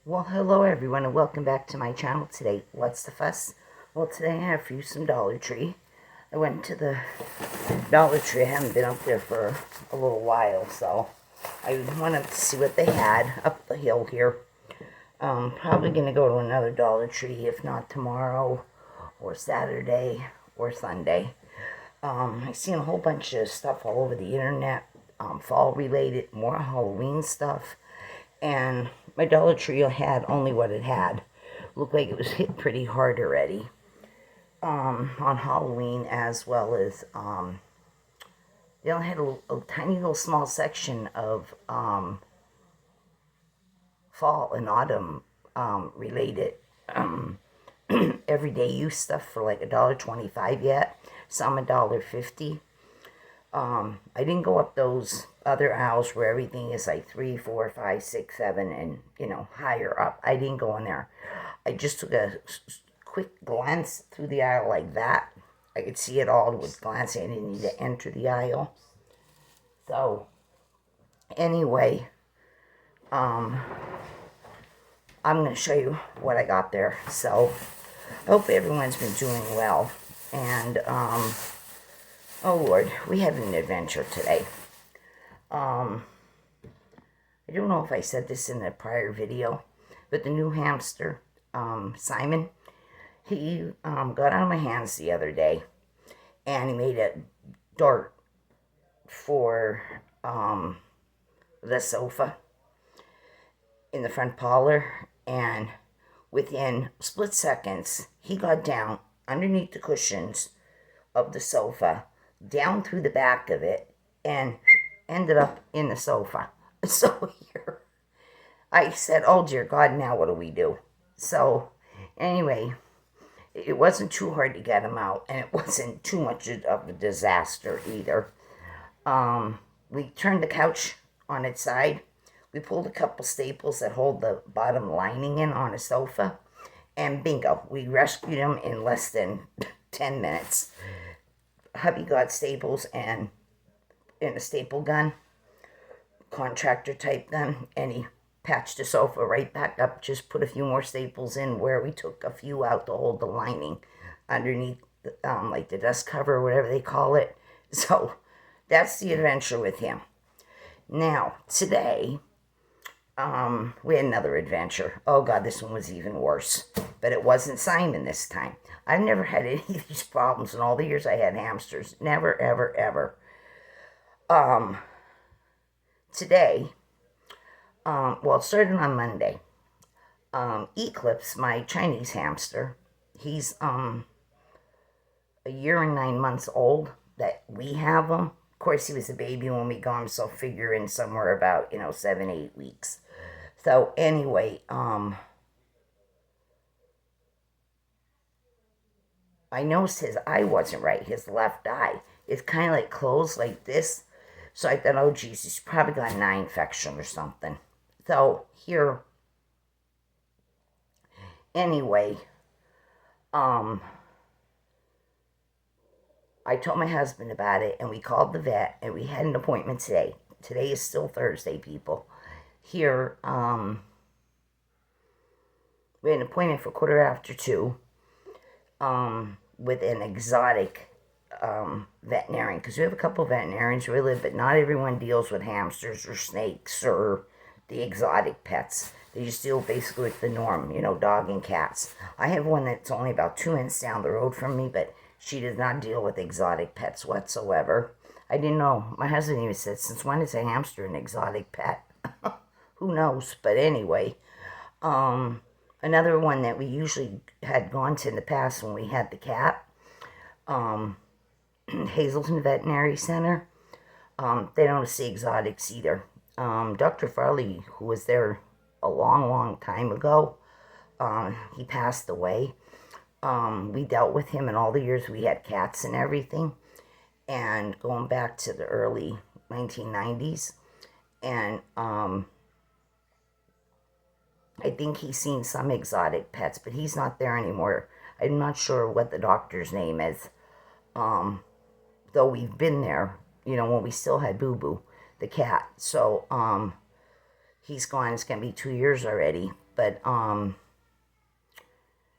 Well, hello everyone, and welcome back to my channel today. What's the fuss? Well, today I have for you some Dollar Tree. I went to the Dollar Tree. I haven't been up there for a little while, so I wanted to see what they had up the hill here. Probably going to go to another Dollar Tree, if not tomorrow, or Saturday, or Sunday. I've seen a whole bunch of stuff all over the internet, fall related, more Halloween stuff. And my Dollar Tree had only what it had. Looked like it was hit pretty hard already on Halloween, as well as they only had a tiny little small section of fall and autumn related everyday use stuff for like $1.25 yet. Some $1.50. I didn't go up those other aisles where everything is like 3, 4, 5, 6, 7, and higher up. I didn't go in there. I just took a quick glance through the aisle like that. I could see it all with glancing. I didn't need to enter the aisle. So anyway, I'm going to show you what I got there. So I hope everyone's been doing well. And oh Lord, we had an adventure today. I don't know if I said this in a prior video, but the new hamster, Simon, he got out of my hands the other day, and he made a dart for the sofa in the front parlor, and within split seconds, he got down underneath the cushions of the sofa, down through the back of it, and ended up in the sofa. So here, I said, oh dear God, now what do we do? So anyway, it wasn't too hard to get him out, and it wasn't too much of a disaster either. We turned the couch on its side. We pulled a couple staples that hold the bottom lining in on a sofa, and bingo, we rescued him in less than 10 minutes. Hubby got staples and a staple gun, contractor type gun, and he patched the sofa right back up, just put a few more staples in where we took a few out to hold the lining underneath, like the dust cover or whatever they call it. So that's the adventure with him. Now, today, we had another adventure. Oh God, this one was even worse. But it wasn't Simon this time. I've never had any of these problems in all the years I had hamsters. Never, ever, ever. Today, well, it started on Monday. Eclipse, my Chinese hamster, he's a year and 9 months old that we have him. Of course, he was a baby when we got him, so figure in somewhere about, 7, 8 weeks. So anyway, I noticed his eye wasn't right. His left eye. It's kind of like closed like this. So I thought, oh Jesus, he's probably got an eye infection or something. So here, anyway, I told my husband about it, and we called the vet, and we had an appointment today. Today is still Thursday, people. Here, we had an appointment for 2:15, with an exotic veterinarian, because we have a couple veterinarians where we live, but not everyone deals with hamsters or snakes or the exotic pets. They just deal basically with the norm, dog and cats. I have one that's only about 2 minutes down the road from me, but she does not deal with exotic pets whatsoever. I didn't know. My husband even said, since when is a hamster an exotic pet? Who knows? But anyway, another one that we usually had gone to in the past when we had the cat, Hazelton Veterinary Center. They don't see exotics either. Dr. Farley, who was there a long, long time ago, he passed away. We dealt with him in all the years we had cats and everything, and going back to the early 1990s. And I think he's seen some exotic pets, but he's not there anymore. I'm not sure what the doctor's name is. Though we've been there, when we still had Boo Boo, the cat. So, he's gone. It's going to be 2 years already. But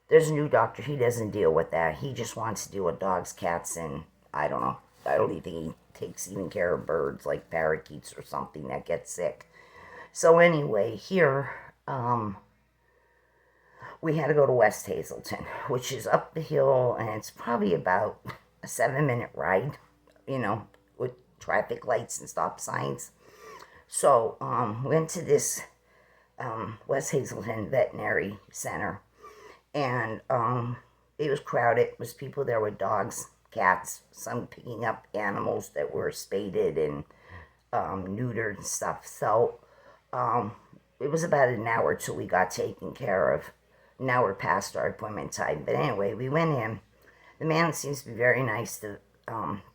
there's a new doctor. He doesn't deal with that. He just wants to deal with dogs, cats, and I don't know. I don't even think he takes even care of birds like parakeets or something that get sick. So anyway, here we had to go to West Hazelton, which is up the hill, and it's probably about a 7-minute ride, with traffic lights and stop signs. So went to this West Hazelton Veterinary Center, and it was crowded. It was people there with dogs, cats, some picking up animals that were spaded and neutered and stuff. So it was about an hour till we got taken care of. Now we're past our appointment time. But anyway, we went in. The man seems to be very nice, the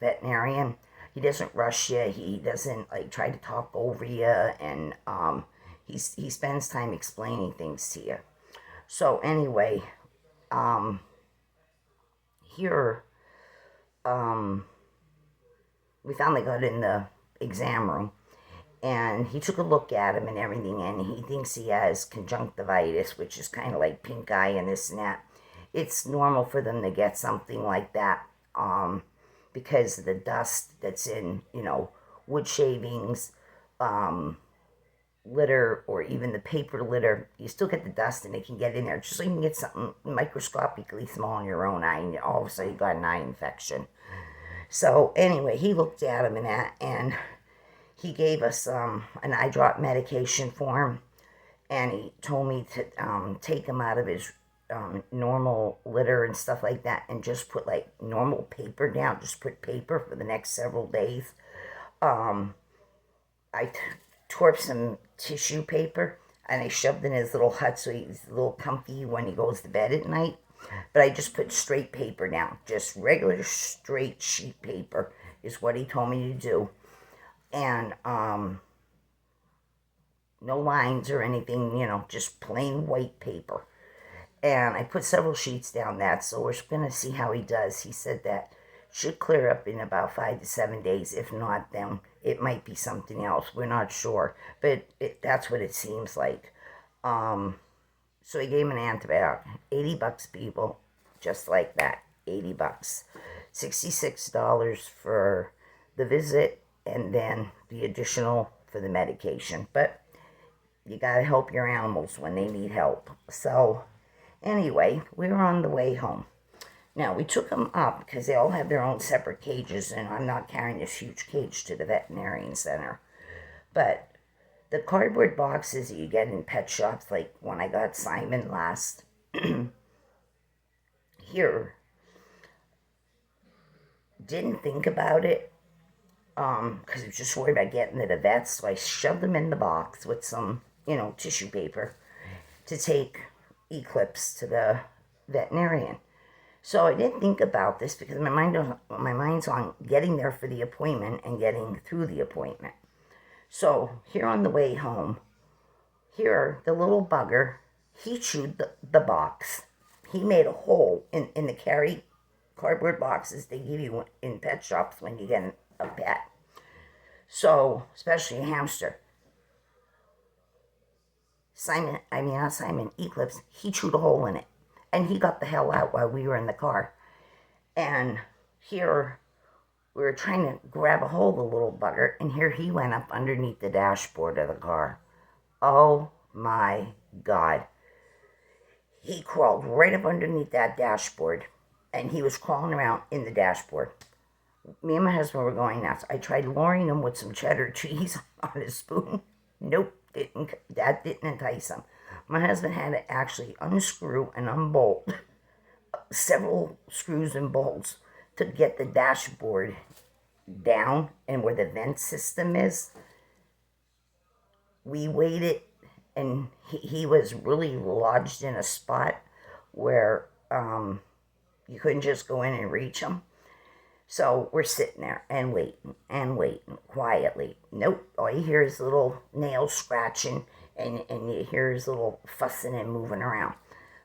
veterinarian. He doesn't rush you. He doesn't like try to talk over you, and he spends time explaining things to you. So anyway, here we finally got in the exam room, and he took a look at him and everything, and he thinks he has conjunctivitis, which is kind of like pink eye and this and that. It's normal for them to get something like that because of the dust that's in, wood shavings, litter, or even the paper litter. You still get the dust and it can get in there. Just so you can get something microscopically small in your own eye, and all of a sudden you got an eye infection. So anyway, he looked at him and he gave us an eye drop medication for him, and he told me to take him out of his normal litter and stuff like that, and just put like normal paper down. Just put paper for the next several days. I tore up some tissue paper and I shoved in his little hut so he's a little comfy when he goes to bed at night. But I just put straight paper down, just regular straight sheet paper is what he told me to do, and no lines or anything, just plain white paper. And I put several sheets down that, so we're going to see how he does. He said that should clear up in about 5 to 7 days. If not, then it might be something else. We're not sure, but that's what it seems like. So he gave him an antibiotic. $80, people, just like that. $80. $66 for the visit, and then the additional for the medication. But you gotta help your animals when they need help. So anyway, we were on the way home. Now, we took them up because they all have their own separate cages, and I'm not carrying this huge cage to the veterinarian center. But the cardboard boxes that you get in pet shops, like when I got Simon last, here, didn't think about it because I was just worried about getting to the vet, so I shoved them in the box with some, tissue paper to take Eclipse to the veterinarian. So I didn't think about this because my mind's on getting there for the appointment and getting through the appointment. So here on the way home, here the little bugger, he chewed the box. He made a hole in the cardboard boxes they give you in pet shops when you get a pet. So, especially a hamster. Eclipse, he chewed a hole in it. And he got the hell out while we were in the car. And here, we were trying to grab a hold of the little bugger, and here he went up underneath the dashboard of the car. Oh my God. He crawled right up underneath that dashboard, and he was crawling around in the dashboard. Me and my husband were going nuts. I tried luring him with some cheddar cheese on a spoon. Nope, that didn't entice him. My husband had to actually unscrew and unbolt several screws and bolts to get the dashboard down and where the vent system is. We waited, and he was really lodged in a spot where you couldn't just go in and reach him. So we're sitting there and waiting quietly. Nope, all you hear is little nails scratching, and you hear his little fussing and moving around.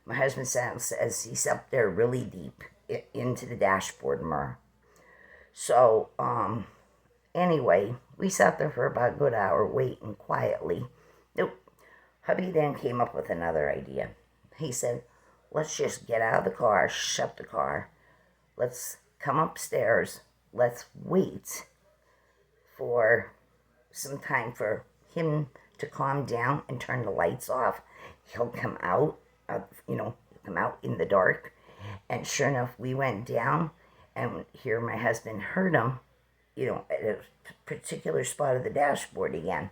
My husband says he's up there really deep into the dashboard mirror. So, anyway, we sat there for about a good hour waiting quietly. Nope, Hubby then came up with another idea. He said, let's just get out of the car, shut the car, let's come upstairs, let's wait for some time for him to calm down and turn the lights off. He'll come out, come out in the dark. And sure enough, we went down, and here my husband heard him, at a particular spot of the dashboard again,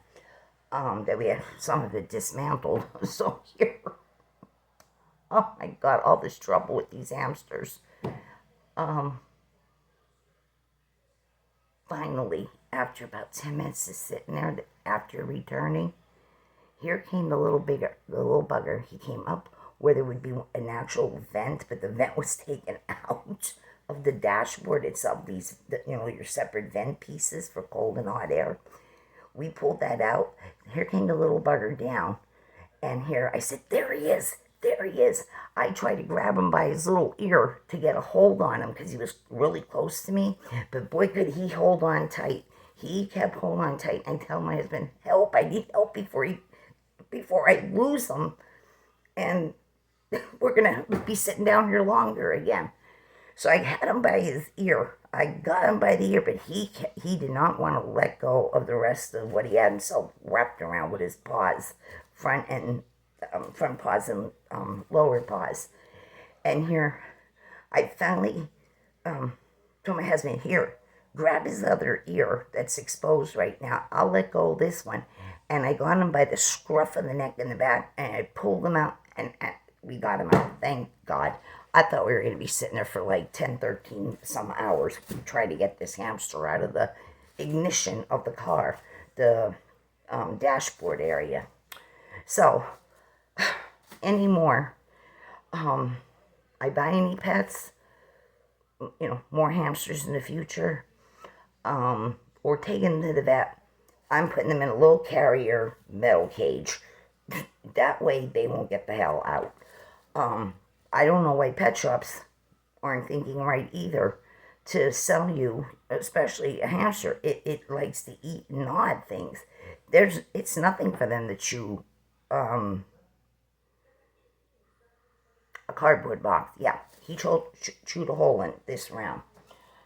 that we had some of it dismantled. So here, oh my God, all this trouble with these hamsters. Finally, after about 10 minutes of sitting there, after returning, here came the little bugger. He came up where there would be an actual vent, but the vent was taken out of the dashboard itself. These, your separate vent pieces for cold and hot air. We pulled that out. Here came the little bugger down. And here I said, there he is. There he is. I tried to grab him by his little ear to get a hold on him because he was really close to me. But boy, could he hold on tight. He kept holding on tight. I tell my husband, help, I need help before I lose him. And we're going to be sitting down here longer again. So I had him by his ear. I got him by the ear, but he did not want to let go of the rest of what he had himself wrapped around with his paws, front paws and lower paws. And here, I finally told my husband, here, grab his other ear that's exposed right now. I'll let go of this one. And I got him by the scruff of the neck and the back, and I pulled him out, and we got him out. Thank God. I thought we were going to be sitting there for like 10, 13 some hours trying to get this hamster out of the ignition of the car, the dashboard area. So, anymore, I buy any pets, more hamsters in the future, or take them to the vet, I'm putting them in a little carrier metal cage. That way they won't get the hell out. I don't know why pet shops aren't thinking right either to sell you, especially a hamster. It likes to eat and gnaw at things. It's nothing for them to chew a cardboard box. Yeah, he chewed a hole in this round.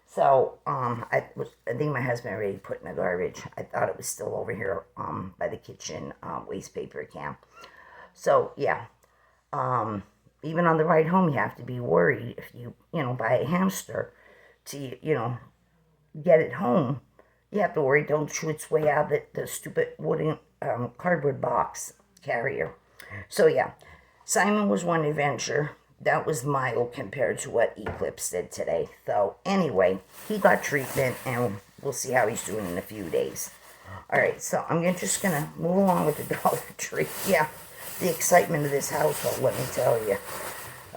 So I think my husband already put in the garbage. I thought it was still over here by the kitchen waste paper can. So yeah, even on the ride home, you have to be worried if you buy a hamster to get it home. You have to worry don't chew its way out of the stupid wooden cardboard box carrier. So yeah, Simon was one adventure. That was mild compared to what Eclipse did today. So anyway, he got treatment, and we'll see how he's doing in a few days. All right, so I'm just going to move along with the Dollar Tree. Yeah, the excitement of this household, let me tell you.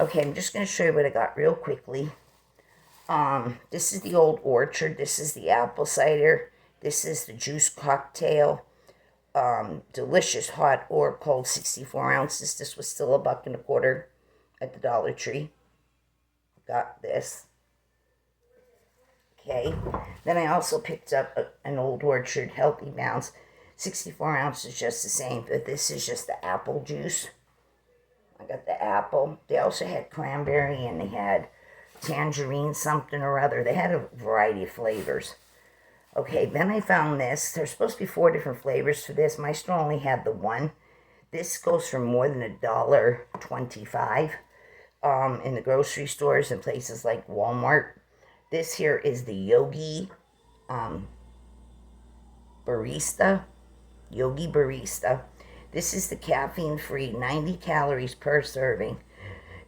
Okay, I'm just going to show you what I got real quickly. This is the Old Orchard. This is the apple cider. This is the juice cocktail. Delicious hot or cold 64 ounces. This was still $1.25 at the Dollar Tree. Got this. Okay. Then I also picked up an Old Orchard Healthy Bounce. 64 ounces, just the same, but this is just the apple juice. I got the apple. They also had cranberry, and they had tangerine something or other. They had a variety of flavors. Okay, then I found this. There's supposed to be 4 different flavors for this. My store only had the one. This goes for more than $1.25 in the grocery stores and places like Walmart. This here is the Yogi Barista. Yogi Barista. This is the caffeine-free, 90 calories per serving.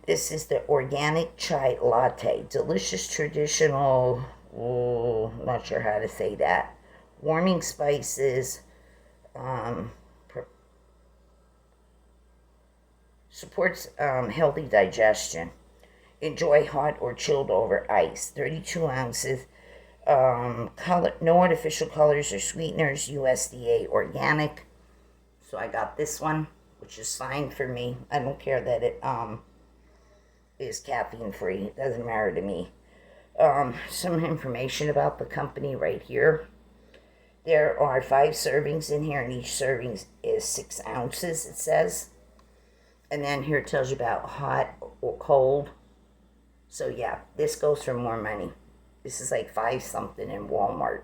This is the organic chai latte. Delicious traditional, not sure how to say that. Warming spices. Supports healthy digestion. Enjoy hot or chilled over ice. 32 ounces. No artificial colors or sweeteners. USDA organic. So I got this one, which is fine for me. I don't care that it is caffeine free. It doesn't matter to me. Some information about the company right here. There are 5 servings in here, and each serving is 6 ounces, it says. And then here it tells you about hot or cold. So yeah, this goes for more money. This is like 5 something in Walmart.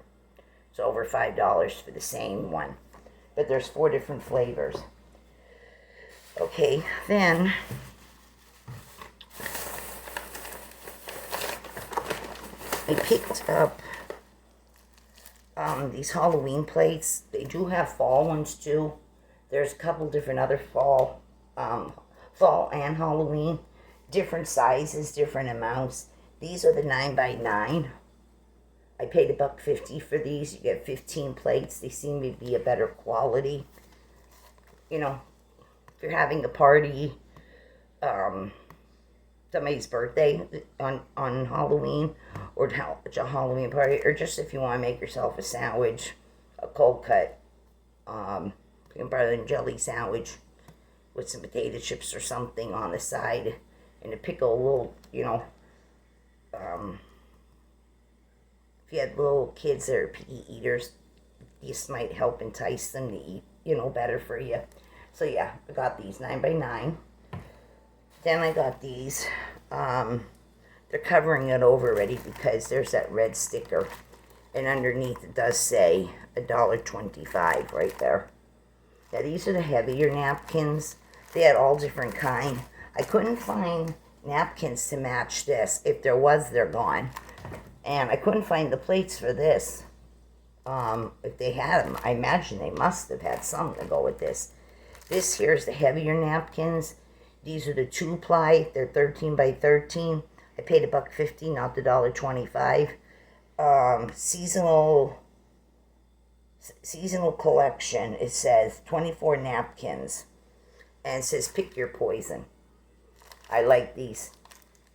It's over $5 for the same one. But there's 4 different flavors. Okay, then I picked up these Halloween plates. They do have fall ones too. There's a couple different other fall and Halloween. Different sizes, different amounts. These are the 9x9. I paid $1.50 for these. You get 15 plates. They seem to be a better quality. You know, if you're having a party, somebody's birthday on Halloween, or a Halloween party, or just if you want to make yourself a sandwich, a cold cut, peanut butter and jelly sandwich with some potato chips or something on the side, and to pickle a little, if you had little kids that are picky eaters, this might help entice them to eat, better for you. So yeah, I got these 9x9. Then I got these. They're covering it over already because there's that red sticker. And underneath it does say $1.25 right there. Yeah, these are the heavier napkins. They had all different kind. I couldn't find napkins to match this. If there was, they're gone. And I couldn't find the plates for this. If they had them, I imagine they must have had some to go with this. This here is the heavier napkins. These are the 2-ply. They're 13x13. I paid $1.50, not the $1.25. Seasonal collection. It says 24 napkins, and it says pick your poison. I like these.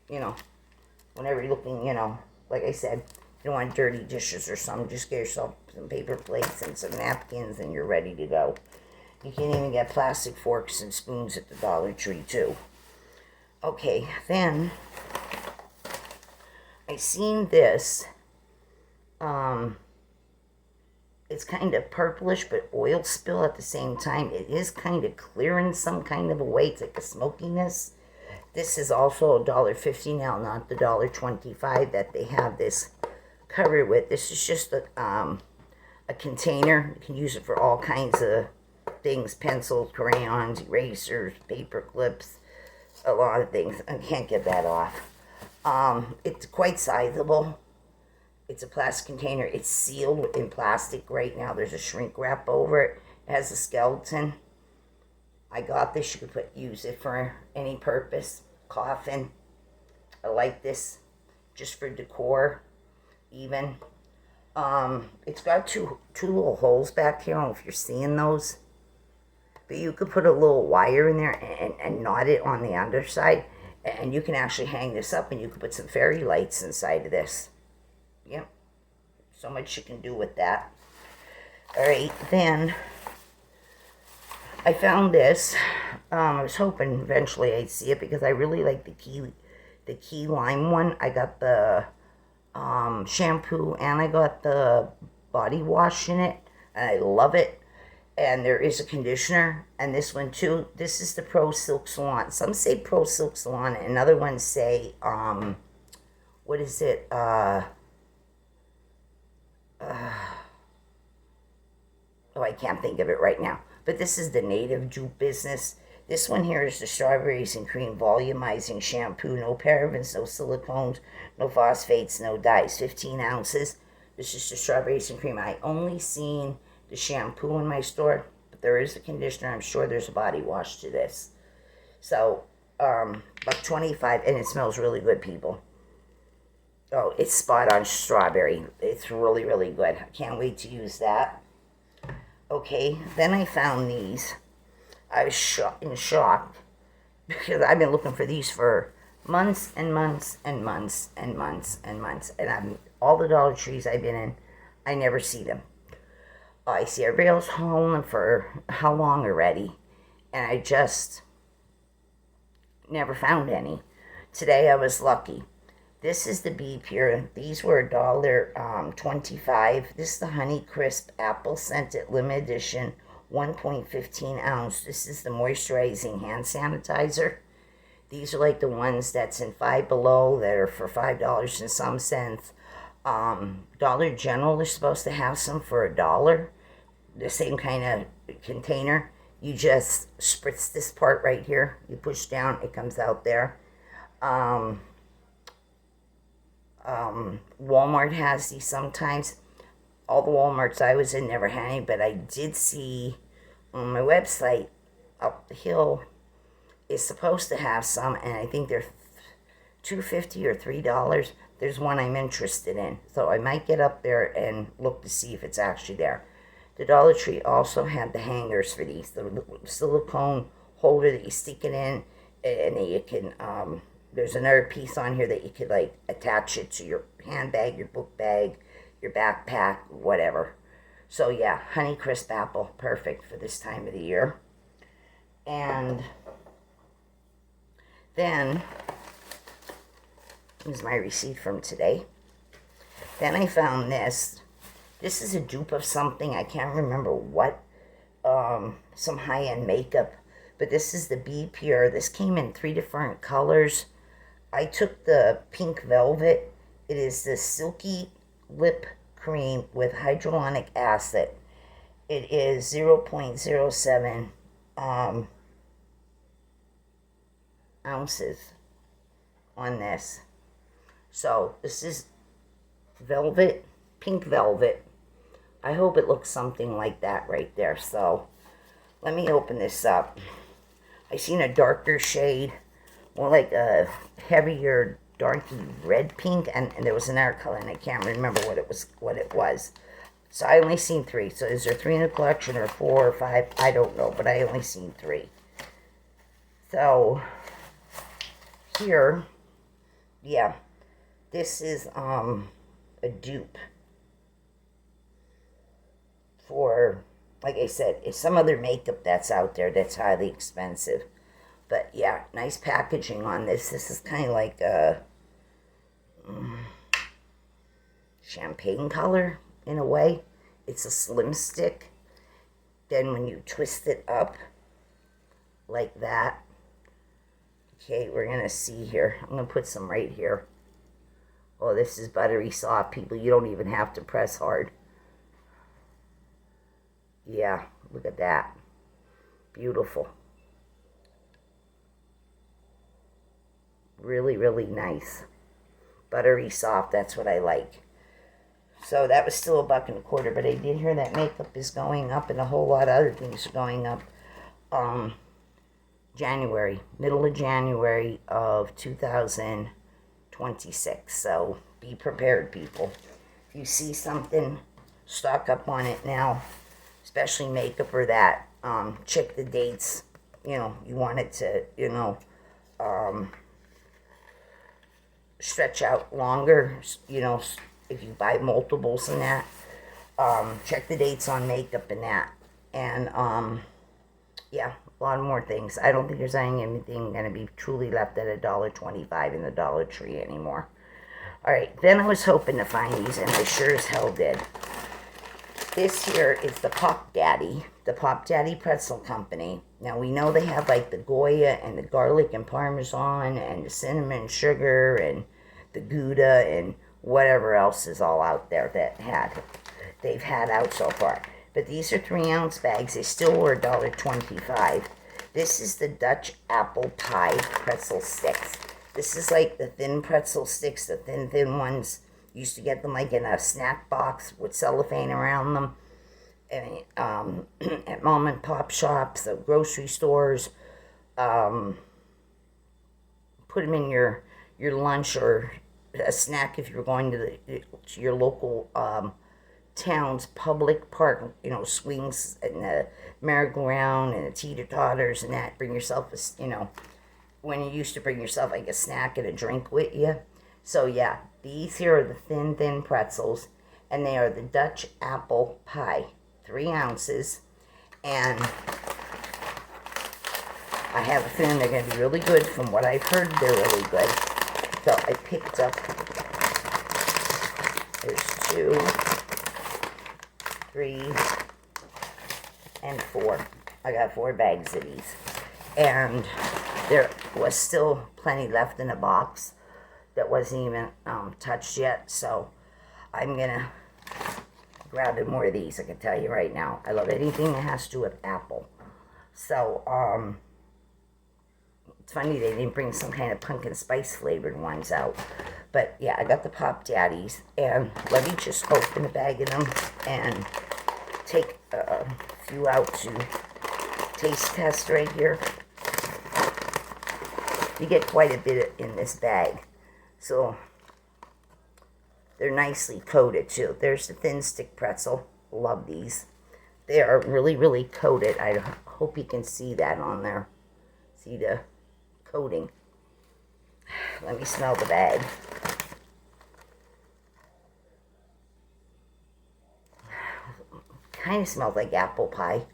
Whenever you're looking, like I said, you don't want dirty dishes or something. Just get yourself some paper plates and some napkins, and you're ready to go. You can even get plastic forks and spoons at the Dollar Tree, too. Okay, then I seen this. It's kind of purplish, but oil spill at the same time. It is kind of clear in some kind of a way. It's like a smokiness. This is also $1.50 now, not the $1.25 that they have this covered with. This is just a container. You can use it for all kinds of things: pencils, crayons, erasers, paper clips, a lot of things. I can't get that off. It's quite sizable. It's a plastic container. It's sealed in plastic right now. There's a shrink wrap over it. It has a skeleton. I got this. You could use it for any purpose. Coffin. I like this just for decor even. It's got two little holes back here. I don't know if you're seeing those. But you could put a little wire in there and knot it on the underside. And you can actually hang this up, and you could put some fairy lights inside of this. Yep. So much you can do with that. Alright, then I found this. I was hoping eventually I'd see it because I really like the key lime one. I got the shampoo and I got the body wash in it, and I love it. And there is a conditioner, and this one too. This is the Pro Silk Salon. Some say Pro Silk Salon, and other ones say what is it? I can't think of it right now. But this is the Native Dupe business. This one here is the Strawberries and Cream Volumizing Shampoo. No parabens, no silicones, no phosphates, no dyes. 15 ounces. This is the Strawberries and Cream. I only seen the shampoo in my store, but there is a conditioner. I'm sure there's a body wash to this. So, $1.25, and it smells really good, people. Oh, it's spot on strawberry. It's really, really good. I can't wait to use that. Okay, then I found these. I was in shock because I've been looking for these for months and months and months and months and months. And all the Dollar Trees I've been in, I never see them. I see everybody else hauling them for how long already, and I just never found any. Today I was lucky. This is the Bee Pure. These were $1.25. This is the Honey Crisp Apple Scented Limited Edition 1.15 ounce. This is the moisturizing hand sanitizer. These are like the ones that's in Five Below that are for $5 and some cents. Dollar General is supposed to have some for $1. The same kind of container. You just spritz this part right here. You push down, it comes out there. Walmart has these sometimes. All the Walmarts I was in never had any, but I did see on my website up the hill is supposed to have some, and I think they're $2.50 or $3. There's one I'm interested in, so I might get up there and look to see if it's actually there. The Dollar Tree also had the hangers for these, the silicone holder that you stick it in, and then you can, there's another piece on here that you could like attach it to your handbag, your book bag, your backpack, whatever. So yeah, Honey Crisp Apple, perfect for this time of the year. And then, here's my receipt from today. Then I found this. This is a dupe of something. I can't remember what. Some high-end makeup. But this is the Bee Pure. This came in 3 different colors. I took the pink velvet. It is the Silky Lip Cream with hyaluronic acid. It is 0.07 ounces on this. So this is velvet, pink velvet. I hope it looks something like that right there. So let me open this up. I seen a darker shade, more like a heavier, darky red pink, and there was another color, and I can't remember what it was. So I only seen 3. So is there 3 in the collection, or 4 or 5? I don't know, but I only seen 3. So here, yeah, this is a dupe for, like I said, it's some other makeup that's out there that's highly expensive. But yeah, nice packaging on this. This is kind of like a champagne color in a way. It's a slim stick. Then when you twist it up like that, okay, we're going to see here. I'm going to put some right here. Oh, this is buttery soft, people. You don't even have to press hard. Yeah, look at that. Beautiful. Really, really nice. Buttery soft, that's what I like. So that was still $1.25, but I did hear that makeup is going up and a whole lot of other things are going up. Middle of January of 2026. So be prepared, people. If you see something, stock up on it now, especially makeup or that. Check the dates. You know, you want it to, stretch out longer, if you buy multiples and that. Check the dates on makeup and that. And, yeah, a lot more things. I don't think there's anything going to be truly left at $1.25 in the Dollar Tree anymore. All right, then I was hoping to find these, and I sure as hell did. This here is the Pop Daddy Pretzel Company. Now, we know they have like the Goya and the garlic and Parmesan and the cinnamon sugar and the Gouda and whatever else is all out there that they've had out so far. But these are 3-ounce bags. They still were $1.25. This is the Dutch Apple Pie Pretzel Sticks. This is like the thin pretzel sticks, the thin ones. You used to get them like in a snack box with cellophane around them. And, at mom and pop shops, the grocery stores. Put them in your lunch or a snack if you're going to your local town's public park, swings and the merry-go-round and the teeter-totters and that. Bring yourself when you used to bring yourself like a snack and a drink with you. So yeah, these here are the thin pretzels, and they are the Dutch Apple Pie, 3 ounces, and I have a feeling they're going to be really good. From what I've heard, they're really good. So I picked up, there's 2, 3, and 4. I got 4 bags of these. And there was still plenty left in the box that wasn't even touched yet. So I'm going to grab more of these, I can tell you right now. I love anything that has to do with apple. So, it's funny they didn't bring some kind of pumpkin spice flavored ones out. But yeah, I got the Pop Daddies. And let me just open a bag of them and take a few out to taste test right here. You get quite a bit in this bag. So, they're nicely coated too. There's the thin stick pretzel. Love these. They are really, really coated. I hope you can see that on there. See the coating. Let me smell the bag. Kind of smells like apple pie.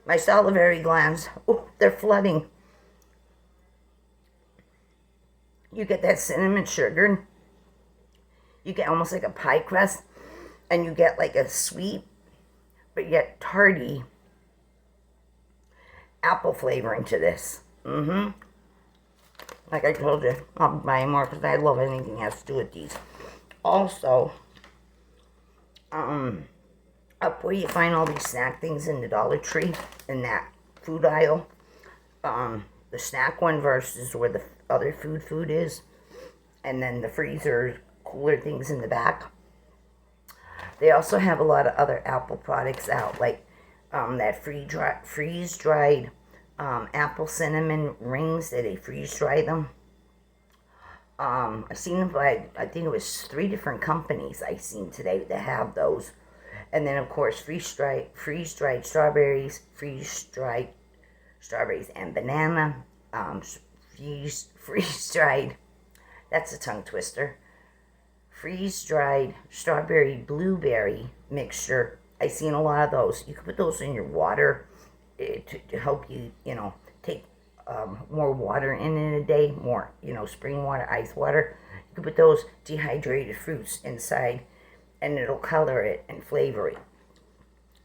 My salivary glands, oh, they're flooding. You get that cinnamon sugar. You get almost like a pie crust. And you get like a sweet, but yet tarty apple flavoring to this. Like I told you, I'll buy more because I love anything that has to do with these. Also, up where you find all these snack things in the Dollar Tree, in that food aisle, the snack one versus where the other food is, and then the freezer cooler things in the back. They also have a lot of other Apple products out, like that freeze-dried apple cinnamon rings that they freeze-dry them. I've seen them by, I think it was 3 different companies I seen today that have those. And then, of course, freeze-dried strawberries, freeze-dried strawberries and banana, freeze-dried, that's a tongue twister, freeze-dried strawberry blueberry mixture. I've seen a lot of those. You can put those in your water to help you, take more water in a day, more, spring water, ice water. You can put those dehydrated fruits inside, and it'll color it and flavor it.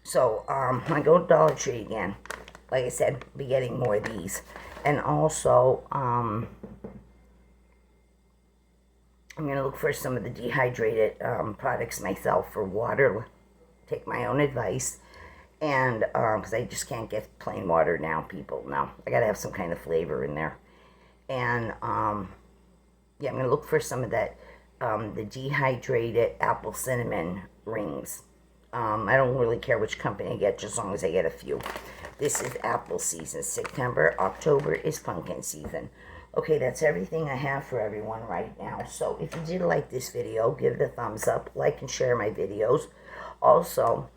So, I go to Dollar Tree again. Like I said, I'll be getting more of these. And also, I'm going to look for some of the dehydrated products myself for water. Take my own advice. And, because I just can't get plain water now, people. No, I got to have some kind of flavor in there. And, yeah, I'm going to look for some of that, the dehydrated apple cinnamon rings. I don't really care which company I get, just as long as I get a few. This is apple season. September, October is pumpkin season. Okay, that's everything I have for everyone right now. So if you did like this video, give it a thumbs up, like and share my videos. Also,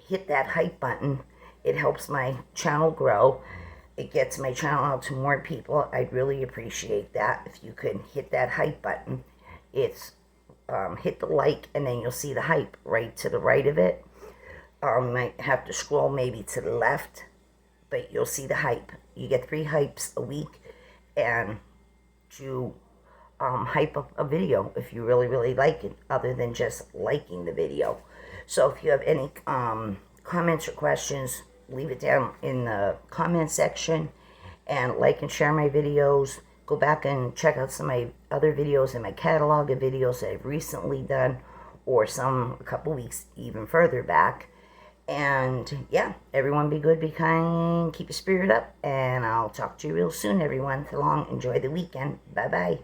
hit that hype button. It helps my channel grow. It gets my channel out to more people. I'd really appreciate that if you could hit that hype button. It's hit the like, and then you'll see the hype right to the right of it. You might have to scroll maybe to the left, but you'll see the hype. You get 3 hypes a week, and to hype up a video if you really, really like it, other than just liking the video. So if you have any comments or questions, leave it down in the comment section, and like and share my videos. Go back and check out some of my other videos in my catalog of videos that I've recently done, or some a couple weeks even further back. And yeah, everyone be good, be kind, keep your spirit up, and I'll talk to you real soon, everyone. So long, enjoy the weekend. Bye-bye.